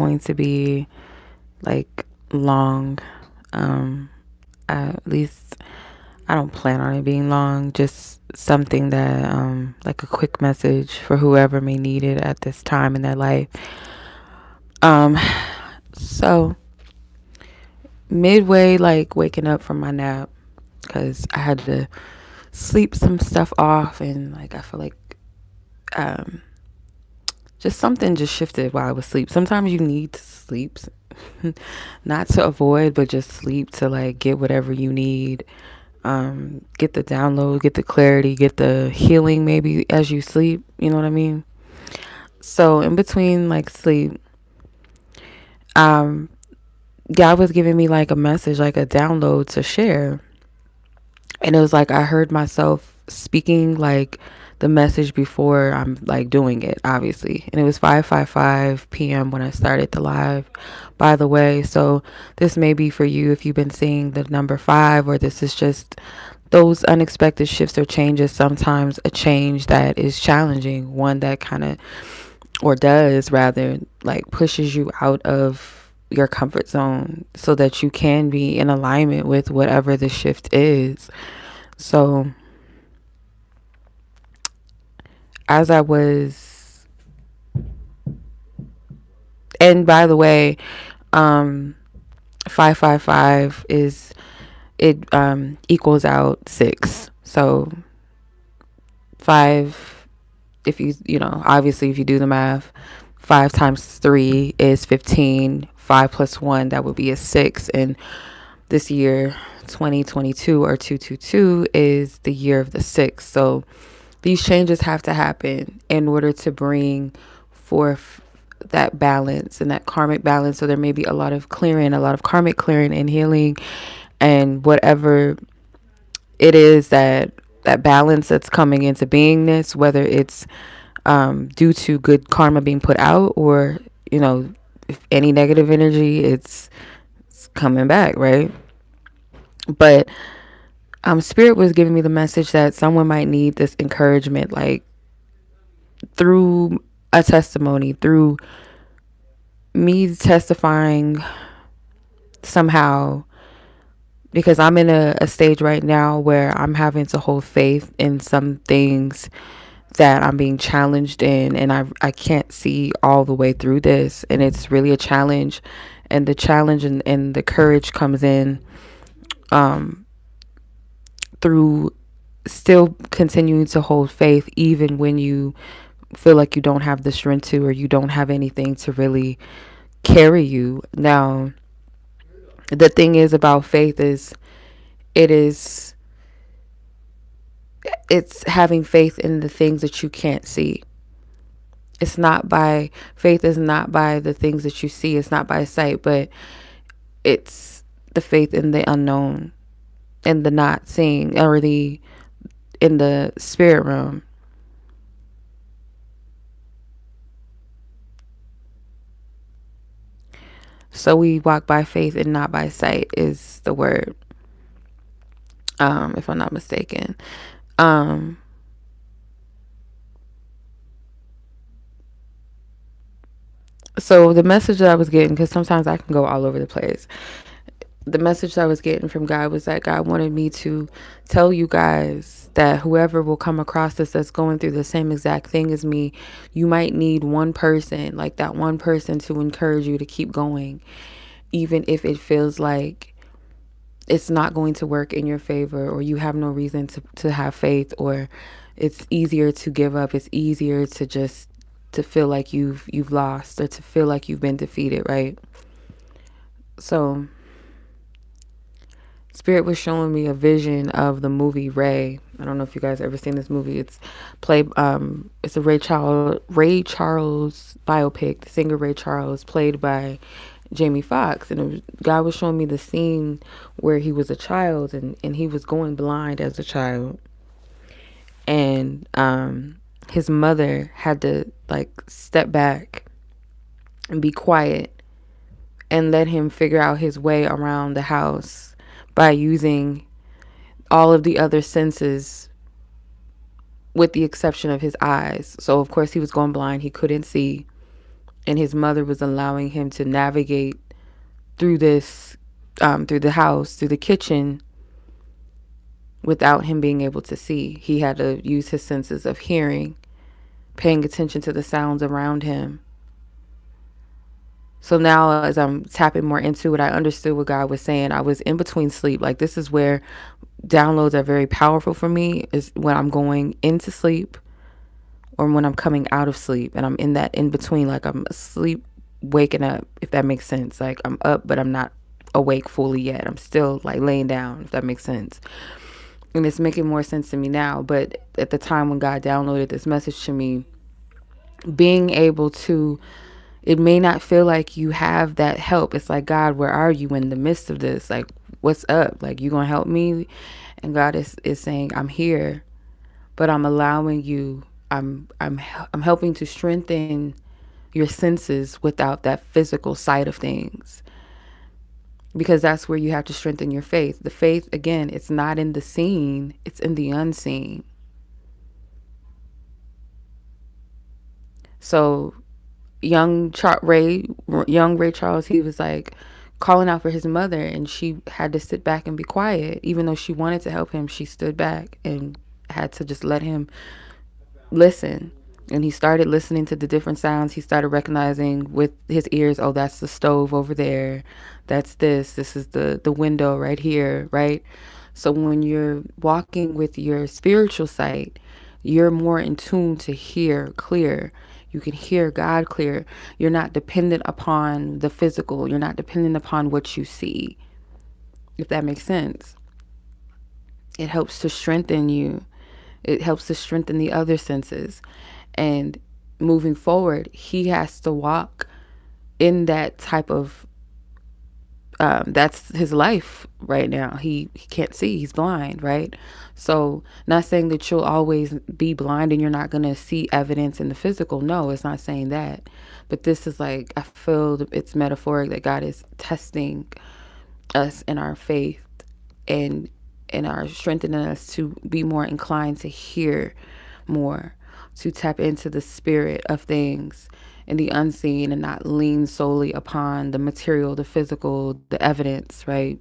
going to be like long. At least I don't plan on it being long. Just something that, like a quick message for whoever may need it at this time in their life. Um, so midway, like waking up from my nap, because I had to sleep some stuff off, and like I feel like, um, just something just shifted while I was asleep. Sometimes you need to sleep, not to avoid, but just sleep to like get whatever you need. Get the download, get the clarity, get the healing maybe as you sleep. You know what I mean? So in between like sleep, um, God was giving me like a message, like a download to share. And it was like I heard myself speaking like the message before I'm like doing it, obviously. And it was 5:55 p.m. when I started the live, by the way. So this may be for you if you've been seeing the number 5, or this is just those unexpected shifts or changes. Sometimes a change that is challenging, one that kind of, or does rather, like pushes you out of your comfort zone so that you can be in alignment with whatever the shift is. So as I was, and by the way, 555 is, it equals out 6. So 5, if obviously if you do the math, 5 times 3 is 15. 5 plus 1, that would be a 6. And this year 2022 or 222 is the year of the 6. So these changes have to happen in order to bring forth that balance and that karmic balance. So there may be a lot of clearing, a lot of karmic clearing and healing, and whatever it is that balance that's coming into beingness, whether it's due to good karma being put out, or if any negative energy, it's coming back, right? But Spirit was giving me the message that someone might need this encouragement, like through a testimony, through me testifying somehow, because I'm in a stage right now where I'm having to hold faith in some things that I'm being challenged in, and I can't see all the way through this, and it's really a challenge. And the challenge and the courage comes in through still continuing to hold faith even when you feel like you don't have the strength to, or you don't have anything to really carry you. Now, the thing is about faith is it's having faith in the things that you can't see. Faith is not by the things that you see. It's not by sight, but it's the faith in the unknown, and the not seeing, or in the spirit realm. So we walk by faith and not by sight is the word, if I'm not mistaken. So the message that I was getting, because sometimes I can go all over the place, the message that I was getting from God was that God wanted me to tell you guys that whoever will come across this that's going through the same exact thing as me, you might need one person, like that one person, to encourage you to keep going, even if it feels like it's not going to work in your favor, or you have no reason to have faith, or it's easier to give up. It's easier to just to feel like you've lost, or to feel like you've been defeated, right? So Spirit was showing me a vision of the movie Ray. I don't know if you guys ever seen this movie. It's played. It's a Ray Charles biopic. The singer Ray Charles, played by Jamie Foxx, and God was showing me the scene where he was a child, and he was going blind as a child, and his mother had to like step back and be quiet and let him figure out his way around the house by using all of the other senses, with the exception of his eyes. So of course he was going blind, he couldn't see, and his mother was allowing him to navigate through this, through the house, through the kitchen, without him being able to see. He had to use his senses of hearing, paying attention to the sounds around him. So now, as I'm tapping more into it, I understood what God was saying. I was in between sleep. Like, this is where downloads are very powerful for me, is when I'm going into sleep or when I'm coming out of sleep, and I'm in that in between, like I'm asleep, waking up, if that makes sense. Like, I'm up, but I'm not awake fully yet. I'm still like laying down, if that makes sense. And it's making more sense to me now. But at the time when God downloaded this message to me, being able to, it may not feel like you have that help. It's like, God, where are you in the midst of this? Like, what's up? Like, you gonna help me? And God is saying, I'm here, but I'm allowing you. I'm helping to strengthen your senses without that physical side of things, because that's where you have to strengthen your faith. The faith, again, it's not in the seen, it's in the unseen. So young Ray Charles, he was like calling out for his mother, and she had to sit back and be quiet. Even though she wanted to help him, she stood back and had to just let him listen. And he started listening to the different sounds. He started recognizing with his ears, oh, that's the stove over there. That's this is the window right here, right? So when you're walking with your spiritual sight, you're more in tune to hear clear. You can hear God clear. You're not dependent upon the physical. You're not dependent upon what you see, if that makes sense. It helps to strengthen you. It helps to strengthen the other senses. And moving forward, he has to walk in that type of, that's his life right now. He can't see. He's blind, right? So not saying that you'll always be blind and you're not going to see evidence in the physical. No, it's not saying that. But this is like, I feel it's metaphoric that God is testing us in our faith and are strengthening us to be more inclined to hear more, to tap into the spirit of things and the unseen, and not lean solely upon the material, the physical, the evidence, right?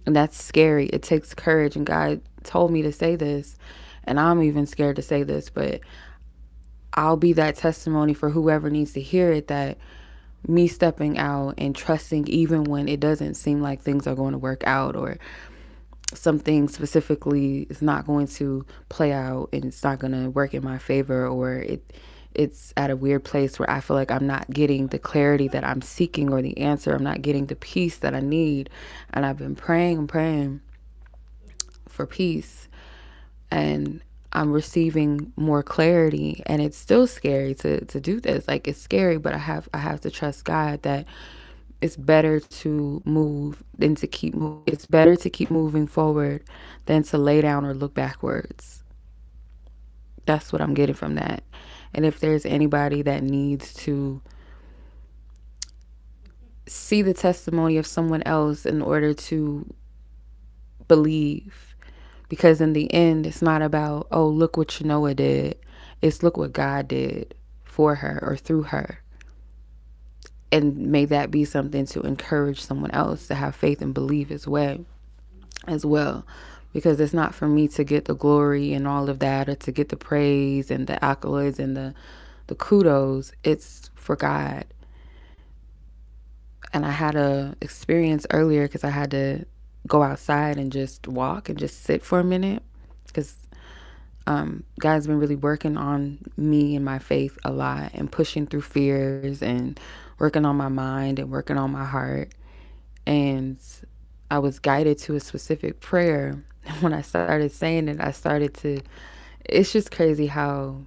And that's scary. It takes courage. And God told me to say this, and I'm even scared to say this, but I'll be that testimony for whoever needs to hear it, that me stepping out and trusting even when it doesn't seem like things are going to work out, or something specifically is not going to play out and it's not going to work in my favor, or it's at a weird place where I feel like I'm not getting the clarity that I'm seeking or the answer. I'm not getting the peace that I need. And I've been praying and praying for peace, and I'm receiving more clarity. And it's still scary to do this. Like, it's scary, but I have to trust God that it's better to move than to keep moving. It's better to keep moving forward than to lay down or look backwards. That's what I'm getting from that. And if there's anybody that needs to see the testimony of someone else in order to believe, because in the end, it's not about, oh, look what Shanoa did. It's look what God did for her or through her. And may that be something to encourage someone else to have faith and believe as well. Because it's not for me to get the glory and all of that, or to get the praise and the accolades and the kudos. It's for God. And I had a experience earlier because I had to go outside and just walk and just sit for a minute, because God's been really working on me and my faith a lot, and pushing through fears and working on my mind and working on my heart. And I was guided to a specific prayer. When I started saying it, it's just crazy how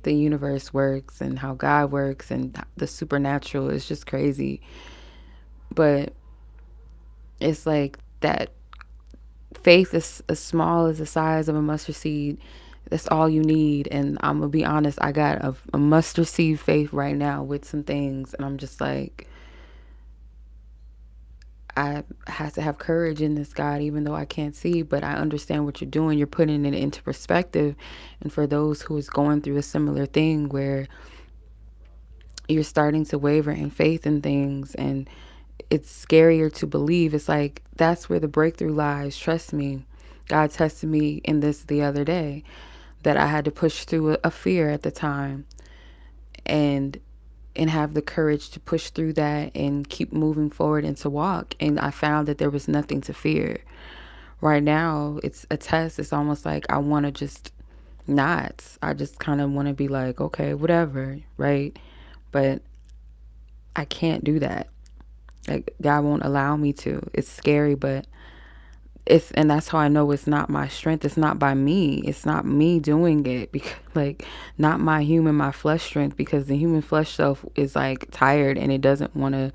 the universe works and how God works, and the supernatural is just crazy. But it's like that faith is as small as the size of a mustard seed. That's all you need. And I'm gonna be honest, I got a mustard seed faith right now with some things, and I'm just like, I have to have courage in this, God, even though I can't see, but I understand what you're doing. You're putting it into perspective. And for those who is going through a similar thing where you're starting to waver in faith in things, and it's scarier to believe. It's like that's where the breakthrough lies. Trust me. God tested me in this the other day, that I had to push through a fear at the time, and have the courage to push through that and keep moving forward and to walk. And I found that there was nothing to fear. Right now, it's a test. It's almost like I want to just not. I just kind of want to be like, okay, whatever, right? But I can't do that. Like, God won't allow me to. It's scary, but and that's how I know it's not my strength. It's not by me. It's not me doing it, because like, not my flesh strength, because the human flesh self is like tired and it doesn't want to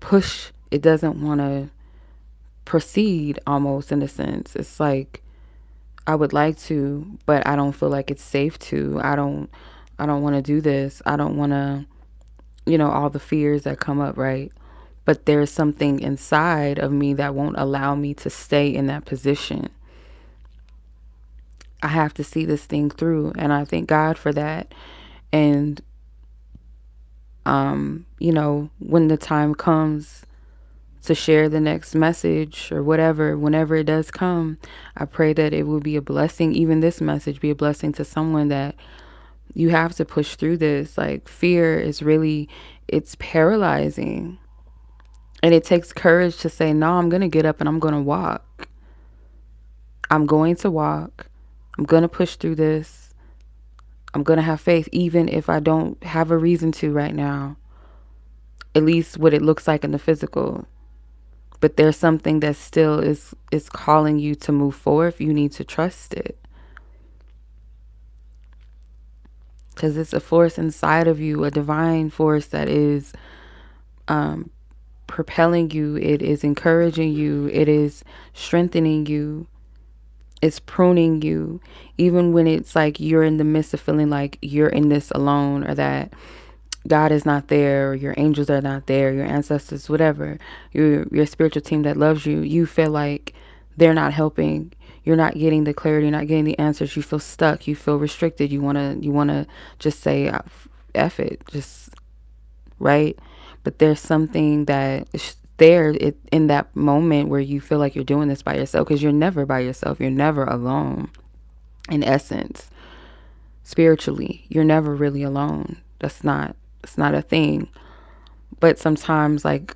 push. It doesn't want to proceed, almost, in a sense. It's like, I would like to, but I don't feel like it's safe to. I don't want to do this. I don't want to, all the fears that come up, right? But there's something inside of me that won't allow me to stay in that position. I have to see this thing through, and I thank God for that. And when the time comes to share the next message or whatever, whenever it does come, I pray that it will be a blessing. Even this message be a blessing to someone, that you have to push through this. Like, fear is really, it's paralyzing. And it takes courage to say, no, I'm going to get up and I'm going to walk. I'm going to walk. I'm going to push through this. I'm going to have faith, even if I don't have a reason to right now. At least what it looks like in the physical. But there's something that still is calling you to move forward. You need to trust it. Because it's a force inside of you, a divine force that is propelling you. It is encouraging you. It is strengthening you. It's pruning you. Even when it's like you're in the midst of feeling like you're in this alone, or that God is not there, or your angels are not there, your ancestors, whatever, your spiritual team that loves you, you feel like they're not helping. You're not getting the clarity, you're not getting the answers. You feel stuck, you feel restricted. You wanna just say, F it, just, right? But there's something that is there in that moment where you feel like you're doing this by yourself, because you're never by yourself. You're never alone. In essence, spiritually, you're never really alone. It's not a thing. But sometimes, like,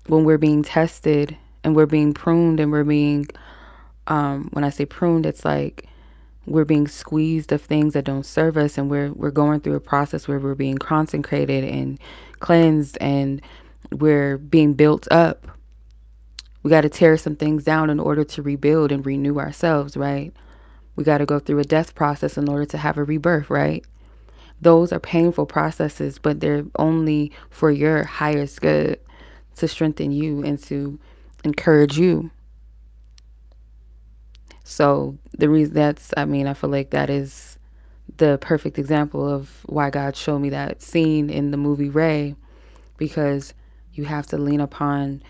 when we're being tested and we're being pruned, and we're being, when I say pruned, it's like we're being squeezed of things that don't serve us, and we're going through a process where we're being consecrated and cleansed, and we're being built up. We got to tear some things down in order to rebuild and renew ourselves, right? We got to go through a death process in order to have a rebirth, right? Those are painful processes, but they're only for your highest good, to strengthen you and to encourage you. So the reason I feel like that is the perfect example of why God showed me that scene in the movie Ray, because you have to lean upon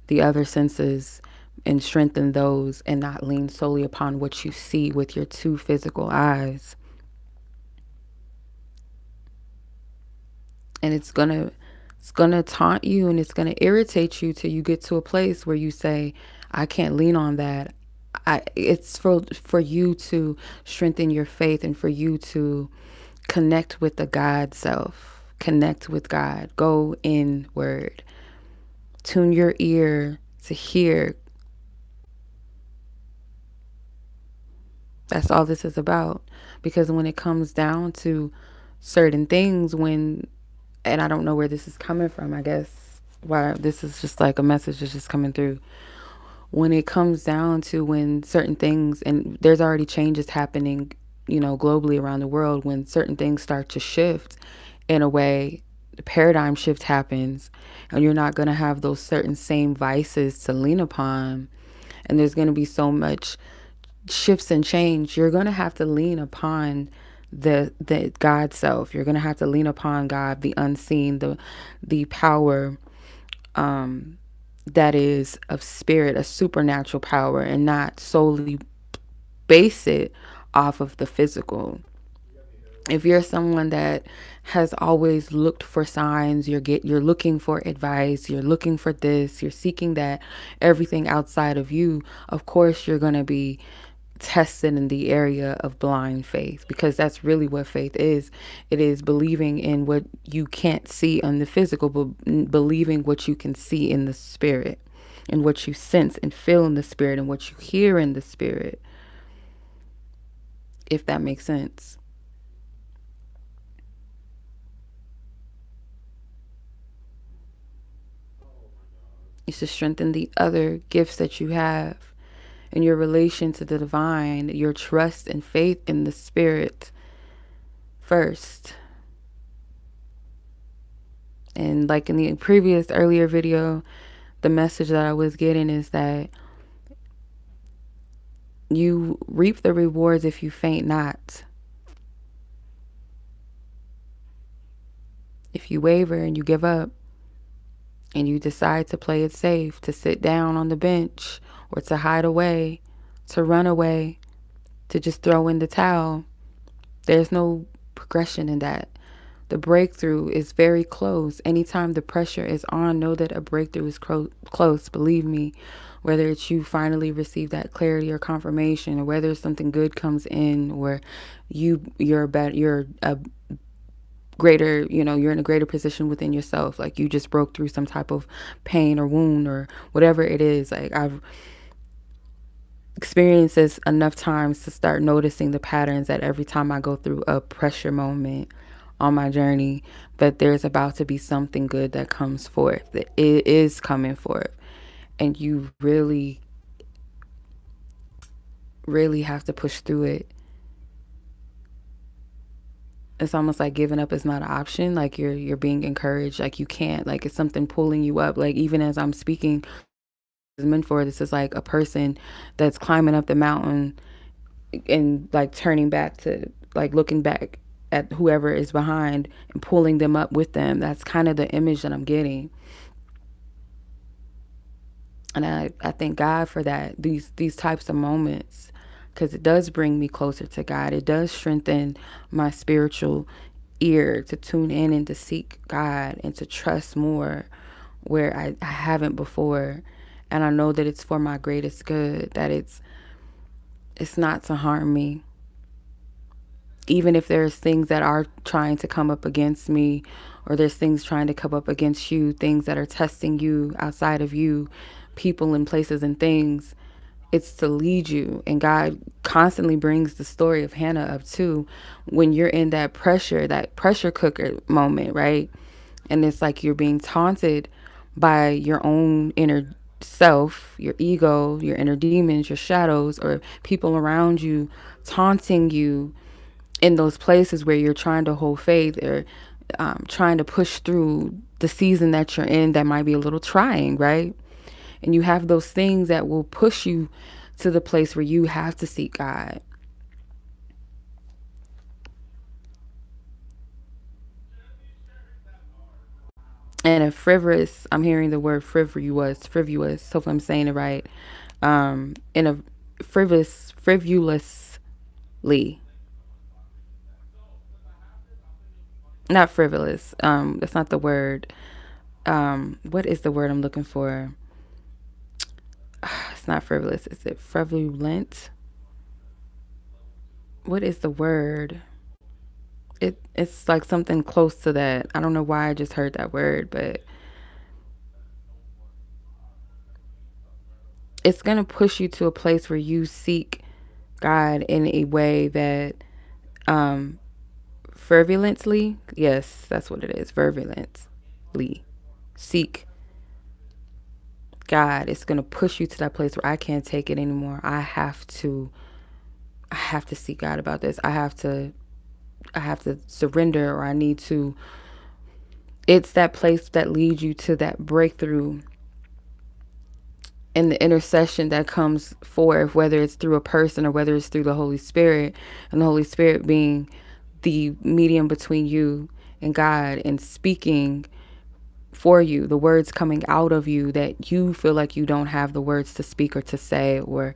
the other senses and strengthen those, and not lean solely upon what you see with your two physical eyes. And it's gonna taunt you, and it's gonna irritate you till you get to a place where you say, I can't lean on that. It's for you to strengthen your faith, and for you to connect with the God self, connect with God, go inward, tune your ear to hear. That's all this is about. Because when it comes down to certain things, and I don't know where this is coming from, I guess why this is just like a message that's just coming through. When it comes down to when certain things, and there's already changes happening, globally around the world, when certain things start to shift in a way, the paradigm shift happens, and you're not going to have those certain same vices to lean upon. And there's going to be so much shifts and change. You're going to have to lean upon the God self. You're going to have to lean upon God, the unseen, the power that is of spirit, a supernatural power, and not solely base it off of the physical. If you're someone that has always looked for signs, you're looking for advice, you're looking for this, you're seeking that, everything outside of you, of course you're going to be tested in the area of blind faith, because that's really what faith is. It is believing in what you can't see on the physical, but believing what you can see in the spirit, and what you sense and feel in the spirit, and what you hear in the spirit, if that makes sense. It's to strengthen the other gifts that you have in your relation to the divine, your trust and faith in the spirit first. And like in the previous earlier video, the message that I was getting is that you reap the rewards if you faint not. If you waver and you give up and you decide to play it safe, to sit down on the bench, or to hide away, to run away, to just throw in the towel, there's no progression in that. The breakthrough is very close. Anytime the pressure is on, know that a breakthrough is close. Believe me, whether it's you finally receive that clarity or confirmation, or whether something good comes in, or you're a greater, you're in a greater position within yourself. Like you just broke through some type of pain or wound or whatever it is. Like I've experienced this enough times to start noticing the patterns that every time I go through a pressure moment on my journey, that there's about to be something good that comes forth, that it is coming forth. And you really, really have to push through it. It's almost like giving up is not an option. Like you're being encouraged. Like you can't. Like it's something pulling you up. Like even as I'm speaking, is meant for, this is like a person that's climbing up the mountain and like turning back to like looking back at whoever is behind and pulling them up with them. That's kind of the image that I'm getting. And I thank God for that, these types of moments, because it does bring me closer to God. It does strengthen my spiritual ear to tune in and to seek God and to trust more where I haven't before. And I know that it's for my greatest good, that it's not to harm me. Even if there's things that are trying to come up against me, or there's things trying to come up against you, things that are testing you outside of you, people and places and things, it's to lead you. And God constantly brings the story of Hannah up too, when you're in that pressure cooker moment, right? And it's like you're being taunted by your own inner self, your ego, your inner demons, your shadows, or people around you taunting you in those places where you're trying to hold faith, or trying to push through the season that you're in that might be a little trying, right? And you have those things that will push you to the place where you have to seek God. And a frivolous, I'm hearing the word frivolous, hopefully I'm saying it right. In a frivolously, not frivolous. That's not the word. What is the word I'm looking for? It's not frivolous. Is it fraudulent? What is the word? It's like something close to that. I don't know why I just heard that word, but it's going to push you to a place where you seek God in a way that fervently, yes, that's what it is, fervently seek God. It's going to push you to that place where I can't take it anymore. I have to seek God about this. I have to surrender, or I need to. It's that place that leads you to that breakthrough and the intercession that comes forth, whether it's through a person or whether it's through the Holy Spirit, and the Holy Spirit being the medium between you and God, and speaking for you, the words coming out of you that you feel like you don't have the words to speak or to say, or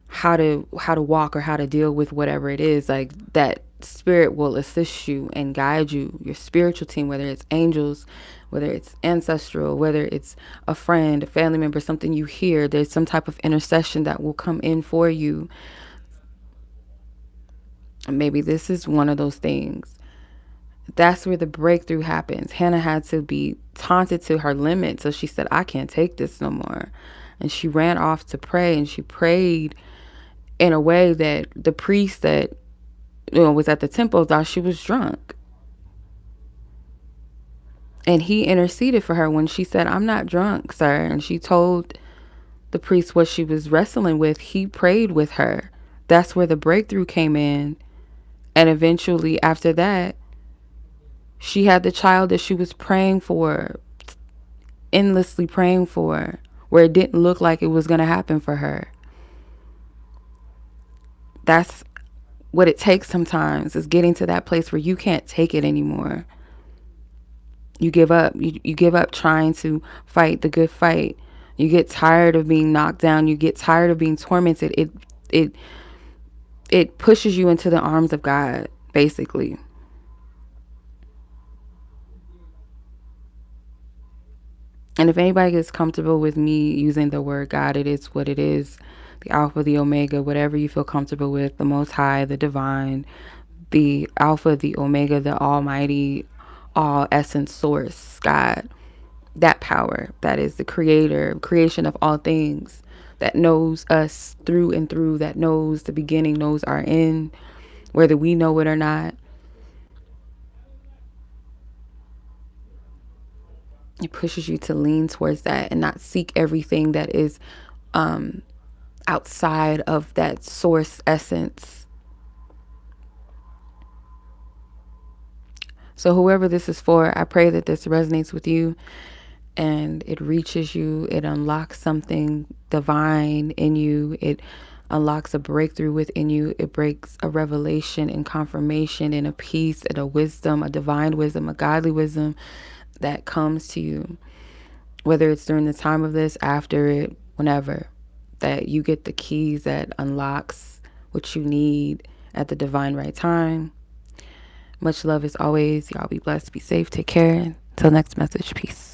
how to walk or how to deal with whatever it is, like that Spirit will assist you and guide you, your spiritual team, whether it's angels, whether it's ancestral, whether it's a friend, a family member, something you hear. There's some type of intercession that will come in for you. And maybe this is one of those things. That's where the breakthrough happens. Hannah had to be taunted to her limit. So she said, I can't take this no more. And she ran off to pray, and she prayed in a way that the priest that was at the temple thought she was drunk. And he interceded for her when she said, I'm not drunk, sir. And she told the priest what she was wrestling with. He prayed with her. That's where the breakthrough came in. And eventually after that, she had the child that she was praying for, endlessly praying for, where it didn't look like it was going to happen for her. That's what it takes sometimes, is getting to that place where you can't take it anymore. You give up. You give up trying to fight the good fight. You get tired of being knocked down. You get tired of being tormented. It pushes you into the arms of God, basically. And if anybody gets comfortable with me using the word God, it is what it is. The Alpha, the Omega, whatever you feel comfortable with, the Most High, the Divine, the Alpha, the Omega, the Almighty, all essence source, God. That power, that is the creation of all things, that knows us through and through, that knows the beginning, knows our end, whether we know it or not. It pushes you to lean towards that and not seek everything that is outside of that source essence. So whoever this is for, I pray that this resonates with you and it reaches you. It unlocks something divine in you. It unlocks a breakthrough within you. It breaks a revelation and confirmation and a peace and a wisdom, a divine wisdom, a godly wisdom that comes to you, whether it's during the time of this, after it, whenever, that you get the keys that unlocks what you need at the divine right time. Much love as always. Y'all be blessed, be safe, take care. Until next message, peace.